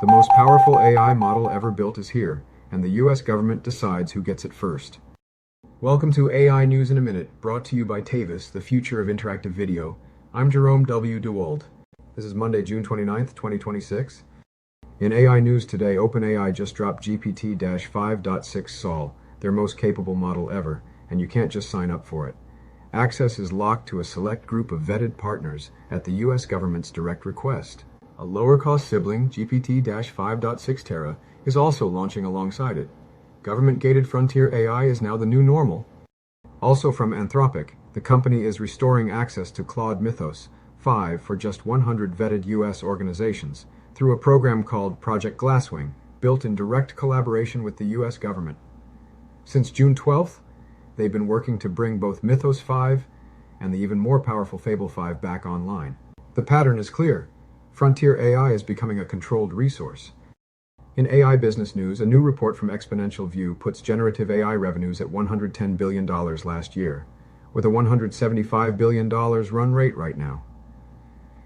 The most powerful AI model ever built is here, and the US government decides who gets it first. Welcome to AI News in a Minute, brought to you by Tavis, the future of interactive video. I'm Jerome W. DeWald. This is Monday, June 29th, 2026. In AI news today, OpenAI just dropped GPT-5.6 Sol, their most capable model ever, and you can't just sign up for it. Access is locked to a select group of vetted partners at the US government's direct request. A lower-cost sibling, GPT-5.6 Terra, is also launching alongside it. Government-gated frontier AI is now the new normal. Also from Anthropic, the company is restoring access to Claude Mythos 5 for just 100 vetted US organizations through a program called Project Glasswing, built in direct collaboration with the US government. Since June 12th, they've been working to bring both Mythos 5 and the even more powerful Fable 5 back online. The pattern is clear. Frontier AI is becoming a controlled resource. In AI business news, a new report from Exponential View puts generative AI revenues at $110 billion last year, with a $175 billion run rate right now.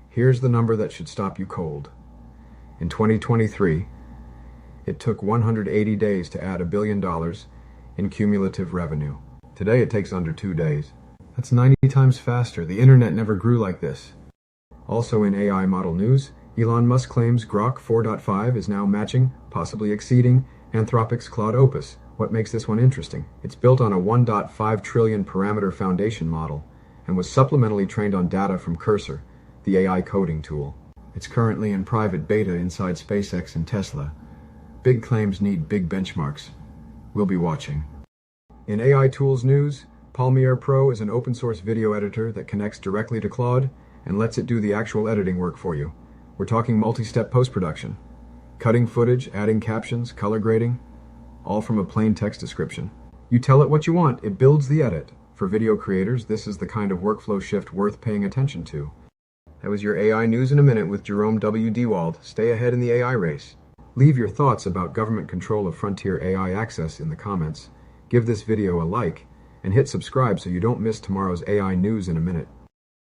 Here's the number that should stop you cold. In 2023, it took 180 days to add $1 billion in cumulative revenue. Today it takes under 2 days. That's 90 times faster. The internet never grew like this. Also in AI model news, Elon Musk claims Grok 4.5 is now matching, possibly exceeding, Anthropic's Claude Opus. What makes this one interesting? It's built on a 1.5 trillion parameter foundation model and was supplementally trained on data from Cursor, the AI coding tool. It's currently in private beta inside SpaceX and Tesla. Big claims need big benchmarks. We'll be watching. In AI tools news, Palmier Pro is an open source video editor that connects directly to Claude and lets it do the actual editing work for you. We're talking multi-step post-production. Cutting footage, adding captions, color grading, all from a plain text description. You tell it what you want, it builds the edit. For video creators, this is the kind of workflow shift worth paying attention to. That was your AI News in a Minute with Jerome W. DeWald. Stay ahead in the AI race. Leave your thoughts about government control of frontier AI access in the comments. Give this video a like, and hit subscribe so you don't miss tomorrow's AI News in a Minute.